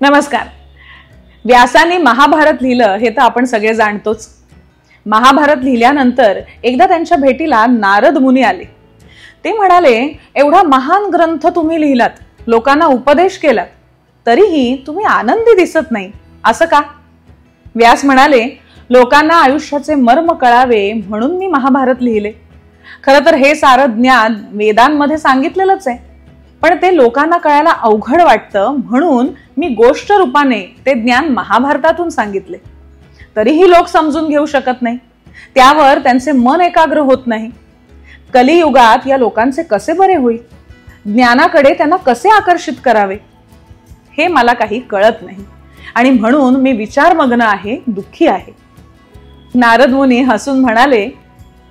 नमस्कार. व्यासाने महाभारत लिहिलं हे तर आपण सगळे जाणतोच. महाभारत लिहिल्यानंतर एकदा त्यांच्या भेटीला नारद मुनी आले. ते म्हणाले, एवढा महान ग्रंथ तुम्ही लिहिलात, लोकांना उपदेश केलात, तरीही तुम्ही आनंदी दिसत नाही, असं का? व्यास म्हणाले, लोकांना आयुष्याचे मर्म कळावे म्हणून मी महाभारत लिहिले. खरं तर हे सारं ज्ञान वेदांमध्ये सांगितलेलंच आहे, पण ते लोकांना कळायला अवघड वाटतं म्हणून मी गोष्ट रूपाने ते ज्ञान महाभारतातून सांगितले. तरीही लोक समजून घेऊ शकत नाही, त्यावर त्यांचे मन एकाग्र होत नाही. कलियुगात या लोकांचे कसे बरे होईल? ज्ञानाकडे त्यांना कसे आकर्षित करावे हे मला काही कळत नाही आणि म्हणून मी विचारमग्न आहे, दुःखी आहे. नारद मुनी हसून म्हणाले,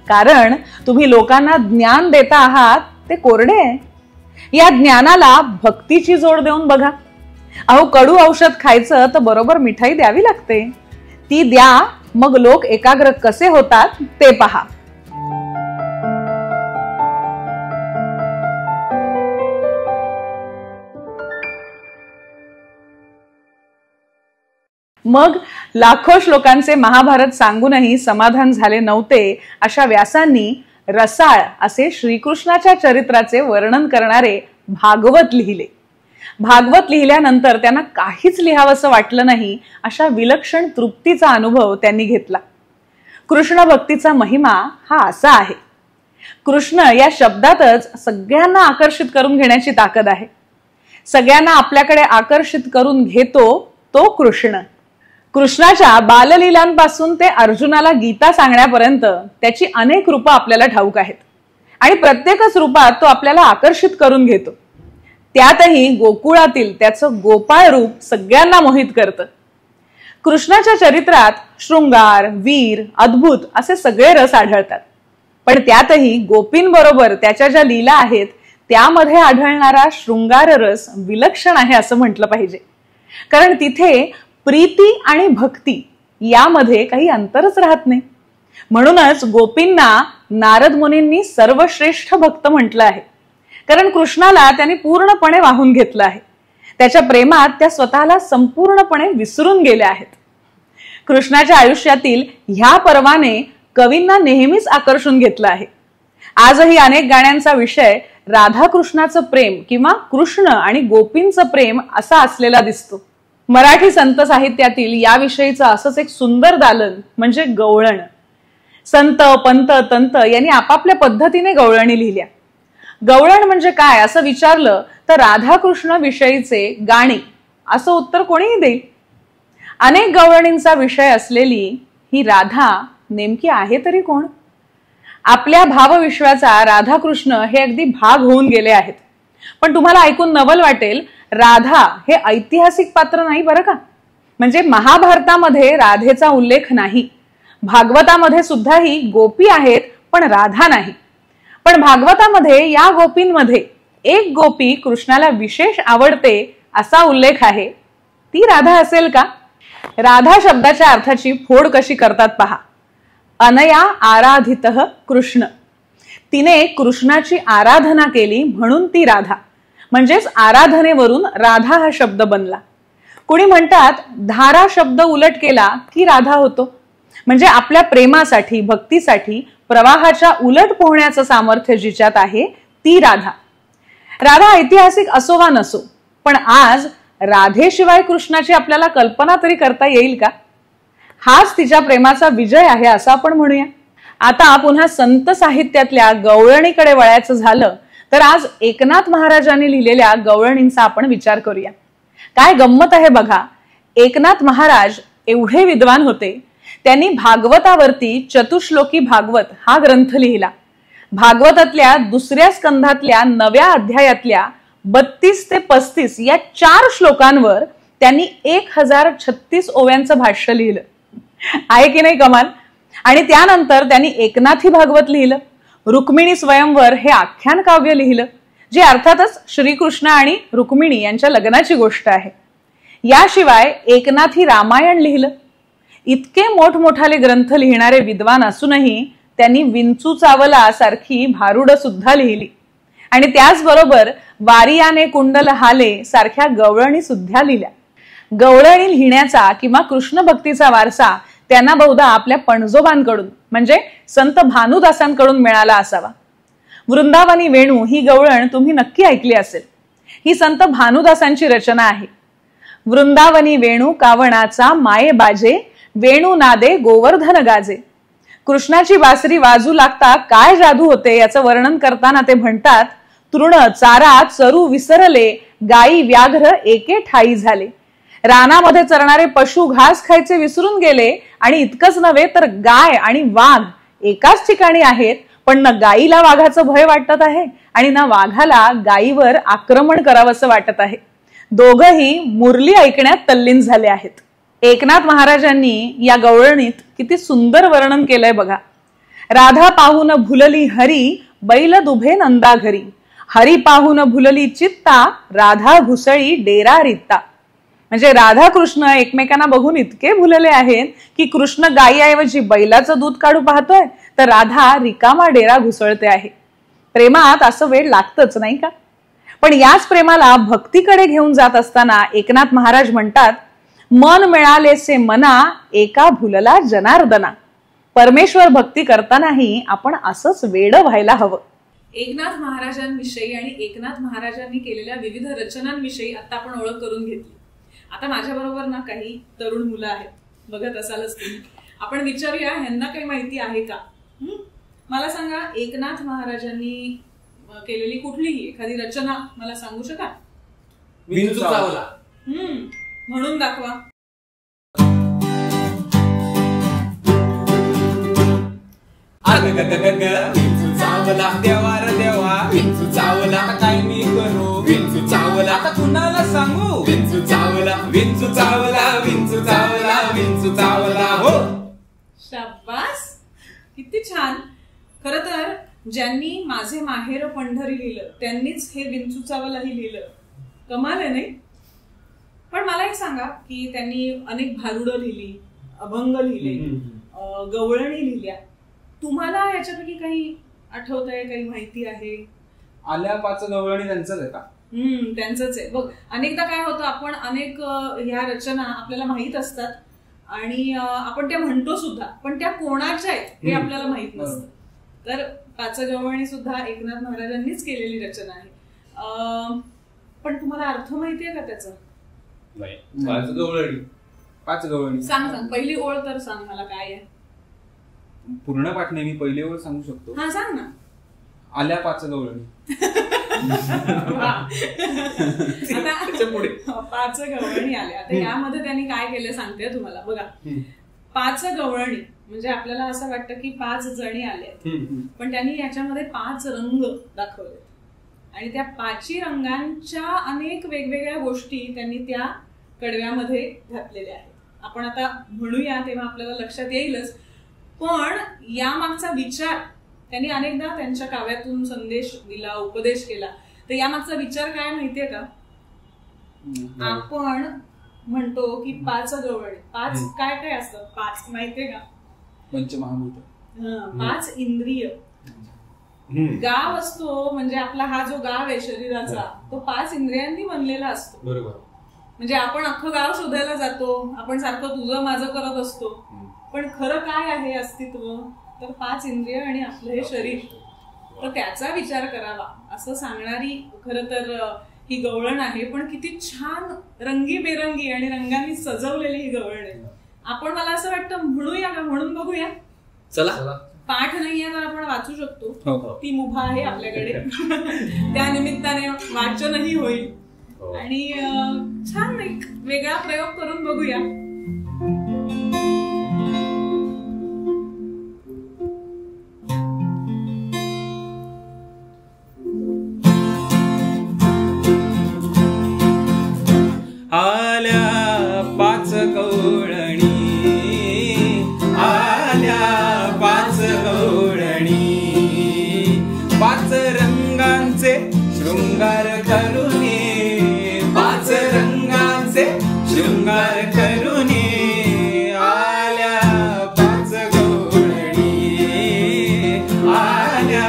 कारण तुम्ही लोकांना ज्ञान देता आहात ते कोरडे आहे. या ज्ञानाला भक्तीची जोड देऊन बघा. अहो, कडू औषध खायचं तर बरोबर मिठाई द्यावी लागते. ती द्या, मग लोक एकाग्र कसे होतात ते पहा. मग लाखो श्लोकांचे महाभारत सांगूनही समाधान झाले नव्हते अशा व्यासांनी रसाळ असे श्रीकृष्णाच्या चरित्राचे वर्णन करणारे भागवत लिहिले. भागवत लिहिल्यानंतर त्यांना काहीच लिहावंसं वाटलं नाही अशा विलक्षण तृप्तीचा अनुभव त्यांनी घेतला. कृष्ण भक्तीचा महिमा हा असा आहे. कृष्ण या शब्दातच सगळ्यांना आकर्षित करून घेण्याची ताकद आहे. सगळ्यांना आपल्याकडे आकर्षित करून घेतो तो कृष्ण. कृष्णाच्या बाललीलांपासून ते अर्जुनाला गीता सांगण्यापर्यंत त्याची अनेक रूपं आपल्याला ठाऊक आहेत आणि प्रत्येकच रूपात तो आपल्याला आकर्षित करून घेतो. त्यातही गोकुळातील त्याचं गोपाळ रूप सगळ्यांना मोहित करतं. कृष्णाच्या चरित्रात शृंगार, वीर, अद्भुत असे सगळे रस आढळतात, पण त्यातही गोपींबरोबर त्याच्या ज्या लीला आहेत त्यामध्ये आढळणारा शृंगार रस विलक्षण आहे असं म्हटलं पाहिजे. कारण तिथे प्रीती आणि भक्ती यामध्ये काही अंतरच राहत नाही. म्हणूनच गोपींना नारद मुनींनी सर्वश्रेष्ठ भक्त म्हटलं आहे. कारण कृष्णाला त्यांनी पूर्णपणे वाहून घेतलं आहे. त्याच्या प्रेमात त्या स्वतःला संपूर्णपणे विसरून गेल्या आहेत. कृष्णाच्या आयुष्यातील ह्या पर्वाने कवींना नेहमीच आकर्षून घेतलं आहे. आजही अनेक गाण्यांचा विषय राधाकृष्णाचं प्रेम किंवा कृष्ण आणि गोपींचं प्रेम असा असलेला दिसतो. मराठी संत साहित्यातील याविषयीचं असंच एक सुंदर दालन म्हणजे गवळण. संत, पंत, तंत यांनी आपापल्या पद्धतीने गवळणी लिहिल्या. गवळण म्हणजे काय असं विचारलं तर राधाकृष्ण विषयीचे गाणी असं उत्तर कोणीही देईल. अनेक गवळणींचा विषय असलेली ही राधा नेमकी आहे तरी कोण? आपल्या भावविश्वाचा राधाकृष्ण हे अगदी भाग होऊन गेले आहेत. पण तुम्हाला ऐकून नवल वाटेल, राधा हे ऐतिहासिक पात्र नाही बरं का. म्हणजे महाभारतामध्ये राधेचा उल्लेख नाही. भागवतामध्ये सुद्धा ही गोपी आहेत पण राधा नाही. पण भागवतामध्ये या गोपींमध्ये एक गोपी कृष्णाला विशेष आवडते असा उल्लेख आहे. ती राधा असेल का? राधा शब्दाच्या अर्थाची फोड कशी करतात पहा. अनया आराधितः कृष्ण. तिने कृष्णाची आराधना केली म्हणून ती राधा. म्हणजेच आराधनेवरून राधा हा शब्द बनला. कुणी म्हणतात धारा शब्द उलट केला की राधा होतो. म्हणजे आपल्या प्रेमासाठी, भक्तीसाठी प्रवाहाच्या उलट पोहण्याचं सामर्थ्य जिच्यात आहे ती राधा. राधा ऐतिहासिक असो वा नसो, पण आज राधेशिवाय कृष्णाची आपल्याला कल्पना तरी करता येईल का? हाच तिच्या प्रेमाचा विजय आहे असं आपण म्हणूया. आता पुन्हा संत साहित्यातल्या गवळणीकडे वळायचं झालं तर आज एकनाथ महाराजांनी लिहिलेल्या गवळणींचा आपण विचार करूया. काय गंमत आहे बघा. एकनाथ महाराज एवढे विद्वान होते, त्यांनी भागवतावरती चतुश्लोकी भागवत हा ग्रंथ लिहिला. भागवतातल्या दुसऱ्या स्कंधातल्या 9व्या अध्यायातल्या 32 ते 35 या 4 श्लोकांवर त्यांनी 1036 ओव्यांचं भाष्य लिहिलं. आहे की नाही कमाल? आणि त्यानंतर त्यांनी एकनाथी भागवत लिहिलं. रुक्मिणी स्वयंवर हे आख्यान काव्य लिहिलं, जे अर्थातच श्रीकृष्ण आणि रुक्मिणी यांच्या लग्नाची गोष्ट आहे. याशिवाय एकनाथी रामायण लिहिलं. इतके मोठमोठाले ग्रंथ लिहिणारे विद्वान असूनही त्यांनी विंचू चावला सारखी भारुड सुद्धा लिहिली आणि त्याचबरोबर वारियाने कुंडल हाले सारख्या गवळणी सुद्धा लिहिल्या. गवळणी लिहिण्याचा किंवा कृष्ण भक्तीचा वारसा त्यांना बहुधा आपल्या पणजोबांकडून म्हणजे संत भानुदासांकडून मिळाला असावा. वृंदावनी वेणू ही गवळण तुम्ही नक्की ऐकली असेल. ही संत भानुदासांची रचना आहे. वृंदावनी वेणू कावणाचा माये बाजे, वेणू नादे गोवर्धन गाजे. कृष्णाची बासरी वाजू लागता काय जादू होते याचं वर्णन करताना ते म्हणतात, तृण चारा चरू विसरले, गायी व्याघ्र एके ठाई झाले. रानामध्ये चरणारे पशु घास खायचे विसरून गेले आणि इतकंच नव्हे तर गाय आणि वाघ एकाच ठिकाणी आहेत, पण न गायीला वाघाचं भय वाटत आहे आणि ना वाघाला गायीवर आक्रमण करावंसं वाटत आहे. दोघही मुरली ऐकण्यात तल्लीन झाले आहेत. एकनाथ महाराजांनी या गवळणीत किती सुंदर वर्णन केलंय बघा. राधा पाहून भुलली हरी, बैल दुभे नंदा घरी. हरी पाहून भुलली चित्ता, राधा घुसळी डेरा रित्ता. म्हणजे राधा कृष्ण एकमेकांना बघून इतके भुलले आहेत की कृष्ण गायीऐवजी बैलाचं दूध काढू पाहतोय, तर राधा रिकामा डेरा घुसळते आहे. प्रेमात असं वेळ लागतच नाही का? पण याच प्रेमाला भक्तीकडे घेऊन जात असताना एकनाथ महाराज म्हणतात, मन मिळालेसे मना, एका भुलला जनार्दना. परमेश्वर भक्ती करतानाही आपण असंच वेड व्हायला हवं. एकनाथ महाराजांविषयी आणि एकनाथ महाराजांनी केलेल्या विविध रचनांविषयी आता आपण ओळख करून घेतली. आता माझ्या बरोबर ना काही तरुण मुलं आहेत, बघत असालच तुम्ही. आपण विचारूया ह्यांना काही माहिती आहे का? मला सांगा, एकनाथ महाराजांनी केलेली कुठलीही एखादी रचना मला सांगू शकाल? विंचू चावला. म्हणून दाखवा. विंचू चावला देवा रे देवा, विंचू चावला काय मी करू, विंचू चावला आता कुणाला सांगू, विंचू चावला विंचू चावला विंचू चावला विंचू चावला. हो, शाबास, किती छान. खर तर ज्यांनी माझे माहेर पंढरी लिहिलं त्यांनीच हे विंचू चावलाही लिहिलं. कमाल आहे नाही? पण मला एक सांगा की त्यांनी अनेक भारुडं लिहिली, अभंग लिहिले, गवळणी लिहिल्या. तुम्हाला याच्यापैकी काही आठवतंय, काही माहिती आहे? आल्या पाच गवळणी त्यांचंच आहे का? त्यांचंच आहे. बघ, अनेकदा काय होतं, आपण अनेक ह्या रचना आपल्याला माहित असतात आणि आपण त्या म्हणतो सुद्धा, पण त्या कोणाच्या आहेत हे आपल्याला माहित नसतं. तर पाच गवळणी सुद्धा एकनाथ महाराजांनीच केलेली रचना आहे. पण तुम्हाला अर्थ माहितीये का त्याचा? पाच गवळणी सांग सांग, पहिली ओळ तर सांग मला काय आहे. पूर्ण पाठ नाही, मी पहिली ओळ सांगू शकतो. हा सांग ना. आल्या पाच गवळणी. आता पुढे 5 गवळणी आल्या. आता यामध्ये त्यांनी काय केलं सांगते तुम्हाला. बघा, 5 गवळणी म्हणजे आपल्याला असं वाटतं की 5 जणी आल्या, पण त्यांनी याच्यामध्ये 5 रंग दाखवले आणि त्या 5 रंगांच्या अनेक वेगवेगळ्या गोष्टी त्यांनी त्या कडव्यामध्ये घातलेल्या आहेत. आपण आता म्हणूया तेव्हा आपल्याला लक्षात येईलच. पण यामागचा विचार त्यांनी अनेकदा त्यांच्या काव्यातून संदेश दिला, उपदेश केला. तर यामागचा विचार काय माहितीये का? आपण म्हणतो की 5 गवळणी, 5 काय काय असतं? 5 माहितीये का? पंचमहाभूत. 5 इंद्रिय. गाव असतो म्हणजे आपला हा जो गाव आहे शरीराचा, तो 5 इंद्रियांनी बनलेला असतो. बरोबर. म्हणजे आपण अख्खं गाव शोधायला जातो, आपण सारखं तुझं माझं करत असतो, पण खरं काय आहे अस्तित्व? तर 5 इंद्रिय आणि आपलं हे शरीर. तर त्याचा विचार करावा असं सांगणारी खरं तर ही गवळण आहे. पण किती छान रंगीबेरंगी आणि रंगांनी सजवलेली ही गवळण आहे. आपण, मला असं वाटतं, म्हणूया का? म्हणून बघूया. चला. पाठ नाहीये तर आपण वाचू शकतो. ती मुभा आहे आपल्याकडे. त्या निमित्ताने वाचनही होईल आणि छान एक वेगळा प्रयोग करून बघूया. आल्या 5 गवळणी, आल्या 5 गवळणी, 5 रंगांचे शृंगार करूने, 5 रंगांचे शृंगार करूने. आल्या 5 गवळणी, आल्या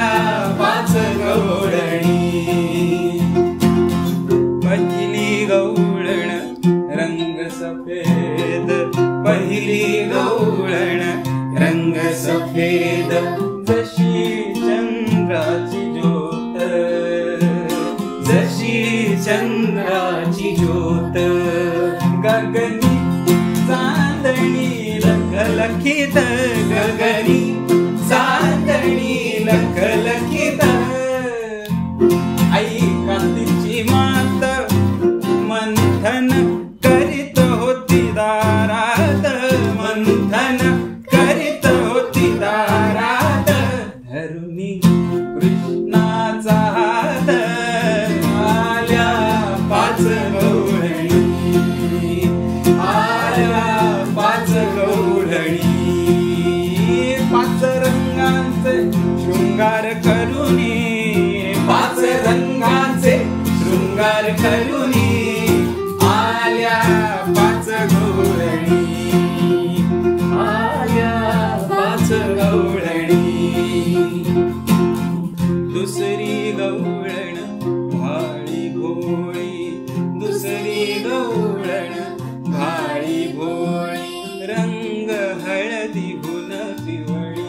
5 गवळणी. पहिली गवळण रंग सफेद पहिली गवळण रंग सफेद जशी चंद्राची ज्योत जशी चंद्राची ज्योत गगनी चांदणी लखलखित गगनी चांदणी लखलखित आई कांतीची मात मंथन करीत होती दारात मंथन करीत होती दारात धरुणी कृष्णाचा हात आल्या पाच गवळणी आल्या पाच गवळणी पाच रंगांचे शृंगार करुणी पाच रंगांचे शृंगार करुणी आल्या पाच गवळणी आल्या पाच गवळणी दुसरी गवळण भाळी भोळी दुसरी गवळण भाळी भोळी रंग हळदी गुण पिवळी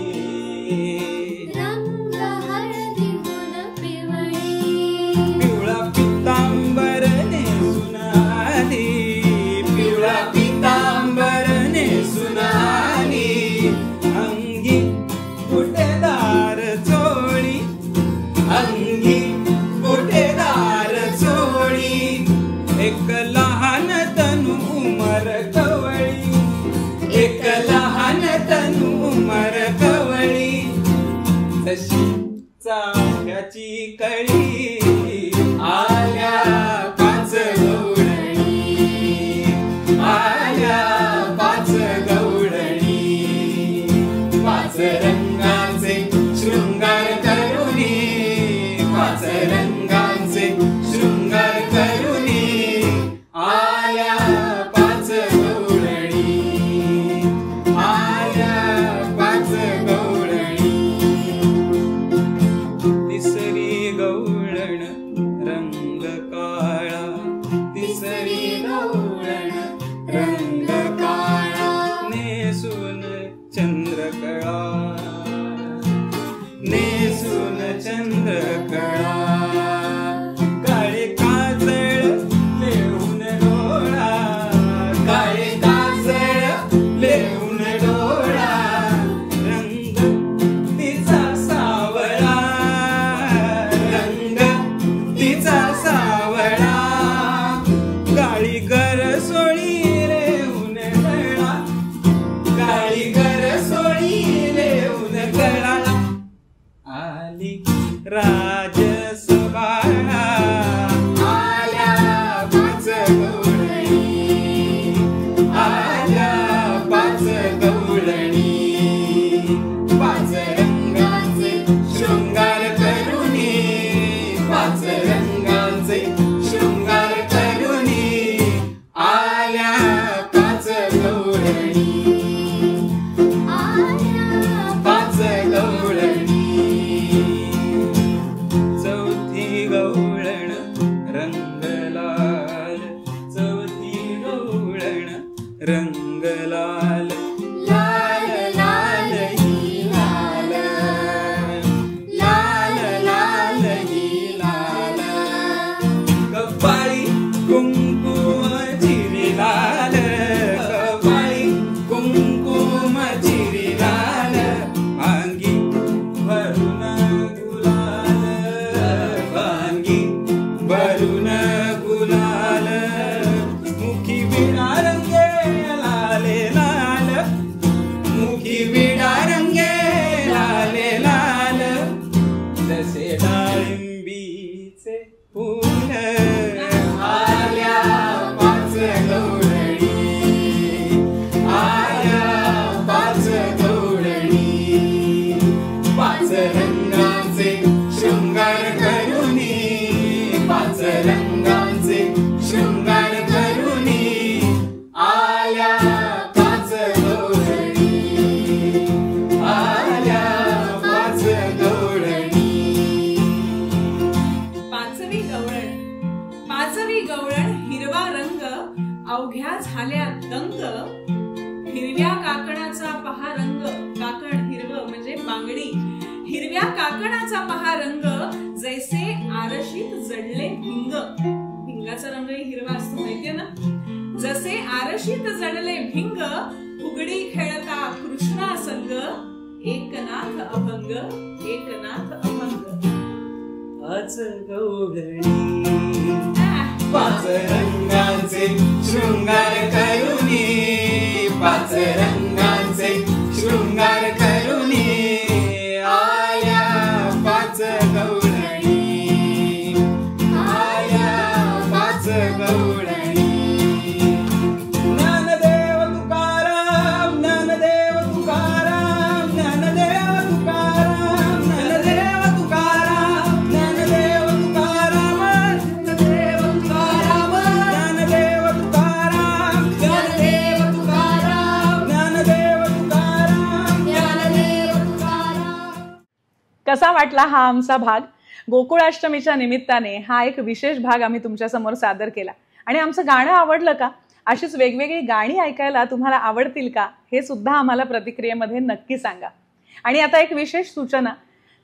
रंग हळदी गुण पिवळी पिवळा पितांबर नेसून आली पिवळा पितांबर नेसून आली अंगी बुटेदार चोळी अंगी बुटेदार चोळी एक लहान तनु उमर कवळी एक लहान तनु उमर कवळी तशी चाफ्याची कळी आल्या पाच गवळणी आल्या पाच गवळणी पाच रंगांचे शृंगार करुणी पाच रंगांचे शृंगार करुणी आल्या पाच गवळणी आल्या पाच गवळणी तिसरी गवळण रंग काळा तिसरी गवळण रंग काळा नेसून चंद्रकळा नेसून चंद्रकळा काळे काजळ लेऊन डोळा काळे काजळ लेऊन डोळा रंग तिचा सावळा रंग तिचा सावळा काळी गर सोळी रेऊन गळा काळी गर सोळी रेऊन गळा आली राजसभा आल्या पाच गवळणी आल्या पाच गवळणी पाच रंगांचे शृंगार करुणी पाच रंगांचे शृंगार करुणी आल्या पाच गवळणी पाच गवळणी चौथी गवळण रंग लाल चौथी गवळण रंग लाल लाल लाल ही लाल लाल लाल ही लाल कपाळी कुंकुम चिरी लाल कपाळी कुंकुम चिरी लाल अंगी भरून गुलाल अंगी भरून गुलाल मुखी बिना रंगे लाले लाल झाल्या दंग, हिरव्या काकणाचा पहा रंग. काकण हिरवं म्हणजे बांगडी. हिरव्या काकणाचा पहा रंग, जैसे आरशीत जडले भिंग. भिंगाचा रंगही हिरवा असतो माहितीये ना. जसे आरशीत जडले भिंग, फुगडी खेळता कृष्णा संग. एकनाथ अभंग, एकनाथ अभंग. पाच गवळणी पाच रंगांचे शृंगार करुणी, पाच रंगांचे शृंगार करुणी आल्या पाच गवळणी, आल्या पाच गवळणी. ज्ञानदेव तुकाराम, ज्ञानदेव तुकाराम, ज्ञानदेव तुकाराम, ज्ञानदेव तुकाराम, ज्ञानदेव तुकाराम, ज्ञानदेव तुकाराम, ज्ञानदेव तुकाराम, ज्ञानदेव तुकाराम, ज्ञानदेव तुकाराम, ज्ञानदेव तुकाराम. कसा वाटला हा आमचा भाग? गोकुळाष्टमीच्या निमित्ताने हा एक विशेष भाग आम्ही तुमच्या समोर सादर केला. आणि आमचं गाणं आवडलं का? अशीच वेगवेगळी गाणी ऐकायला तुम्हाला आवडतील का? हे सुद्धा आम्हाला प्रतिक्रियेमध्ये नक्की सांगा. आणि आता एक विशेष सूचना,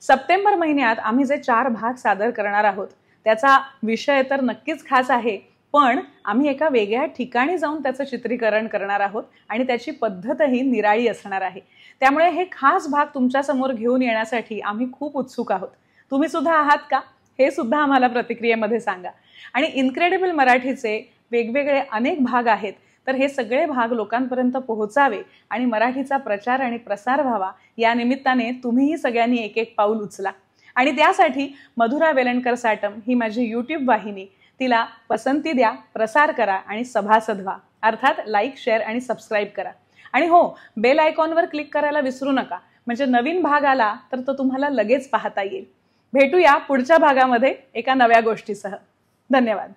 सप्टेंबर महिन्यात आम्ही जे 4 भाग सादर करणार आहोत त्याचा विषय तर नक्कीच खास आहे, पण आम्ही एका वेगळ्या ठिकाणी जाऊन त्याचं चित्रीकरण करणार आहोत आणि त्याची पद्धतही निराळी असणार आहे. त्यामुळे हे खास भाग तुमच्या समोर घेऊन येण्यासाठी आम्ही खूप उत्सुक आहोत. तुम्ही सुद्धा आहात का? हे सुद्धा आम्हाला प्रतिक्रियेमध्ये सांगा. आणि इनक्रेडिबल मराठीचे वेगवेगळे अनेक भाग आहेत, तर हे सगळे भाग लोकांपर्यंत पोहोचावे आणि मराठीचा प्रचार आणि प्रसार व्हावा या निमित्ताने तुम्हीही सगळ्यांनी एक एक पाऊल उचला. आणि त्यासाठी मधुरा वेलणकर साटम ही माझी यूट्यूब वाहिनी, तिला पसंती द्या, प्रसार करा आणि सभासद व्हा. अर्थात लाईक, शेअर आणि सबस्क्राईब करा. आणि हो, बेल आयकॉनवर क्लिक करायला विसरू नका, म्हणजे नवीन भाग आला तर तो तुम्हाला लगेच पाहता येईल. भेटूया पुढच्या भागामध्ये एका नव्या गोष्टीसह. धन्यवाद.